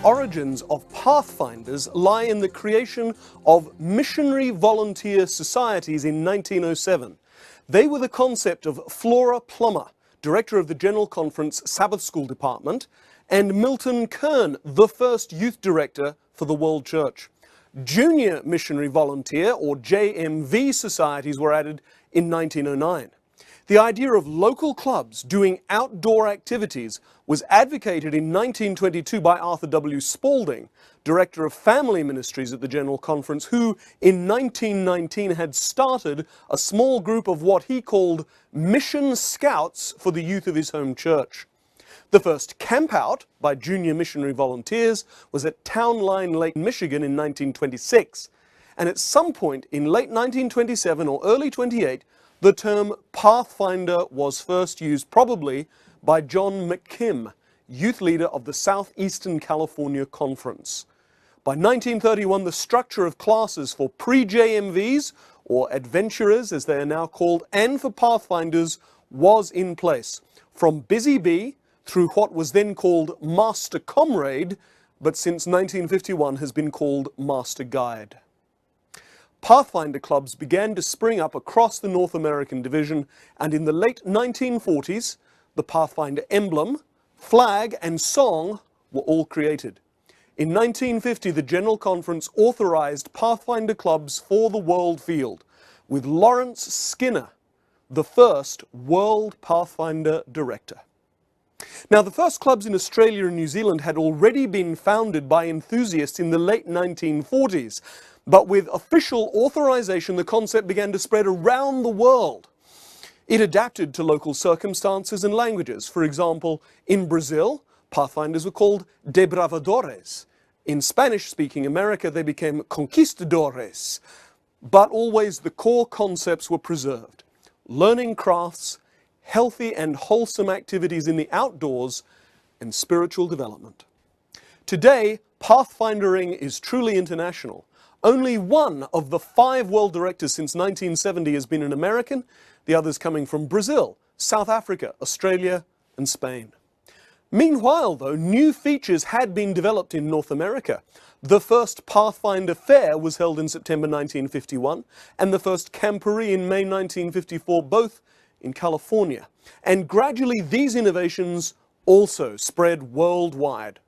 origins of Pathfinders lie in the creation of missionary volunteer societies in 1907. They were the concept of Flora Plummer, director of the General Conference Sabbath School Department, and Milton Kern, the first youth director for the World Church. Junior Missionary Volunteer, or JMV, societies were added in 1909. The idea of local clubs doing outdoor activities was advocated in 1922 by Arthur W. Spaulding, Director of Family Ministries at the General Conference, who in 1919 had started a small group of what he called mission scouts for the youth of his home church. The first campout by junior missionary volunteers was at Town Line Lake, Michigan in 1926, and at some point in late 1927 or early 28, the term Pathfinder was first used, probably by John McKim, youth leader of the Southeastern California Conference. By 1931, the structure of classes for pre-JMVs, or adventurers as they are now called, and for Pathfinders was in place, from Busy Bee through what was then called Master Comrade, but since 1951 has been called Master Guide. Pathfinder clubs began to spring up across the North American division, and in the late 1940s, the Pathfinder emblem, flag, and song were all created. In 1950, the General Conference authorized Pathfinder clubs for the world field, with Lawrence Skinner, the first World Pathfinder Director. Now, the first clubs in Australia and New Zealand had already been founded by enthusiasts in the late 1940s, but with official authorization, the concept began to spread around the world. It adapted to local circumstances and languages. For example, in Brazil, Pathfinders were called debravadores. In Spanish-speaking America, they became conquistadores. But always the core concepts were preserved: learning crafts, healthy and wholesome activities in the outdoors, and spiritual development. Today, Pathfindering is truly international. Only one of the 5 world directors since 1970 has been an American, the others coming from Brazil, South Africa, Australia, and Spain. Meanwhile, though, new features had been developed in North America. The first Pathfinder Fair was held in September 1951, and the first Camporee in May 1954, both in California. And gradually these innovations also spread worldwide.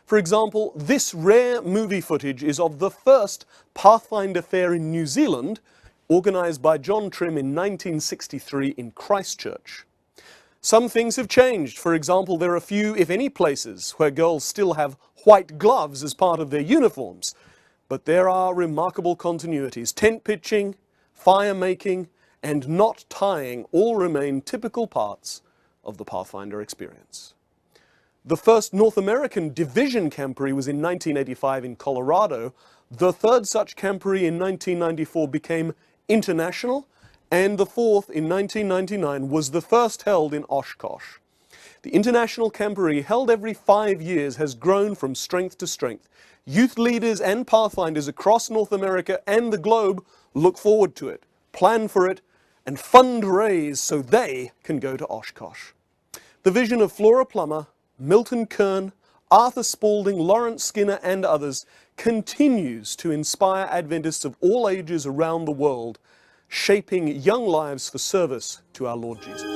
For example, this rare movie footage is of the first Pathfinder Fair in New Zealand, organized by John Trim in 1963 in Christchurch. Some things have changed. For example, there are few, if any, places where girls still have white gloves as part of their uniforms. But there are remarkable continuities. Tent pitching, fire making, and knot tying all remain typical parts of the Pathfinder experience. The first North American division camporee was in 1985 in Colorado. The third such camporee in 1994 became international, and the fourth in 1999 was the first held in Oshkosh. The international camporee, held every 5 years, has grown from strength to strength. Youth leaders and Pathfinders across North America and the globe look forward to it, plan for it, and fundraise so they can go to Oshkosh. The vision of Flora Plummer, Milton Kern, Arthur Spaulding, Lawrence Skinner, and others continues to inspire Adventists of all ages around the world, shaping young lives for service to our Lord Jesus.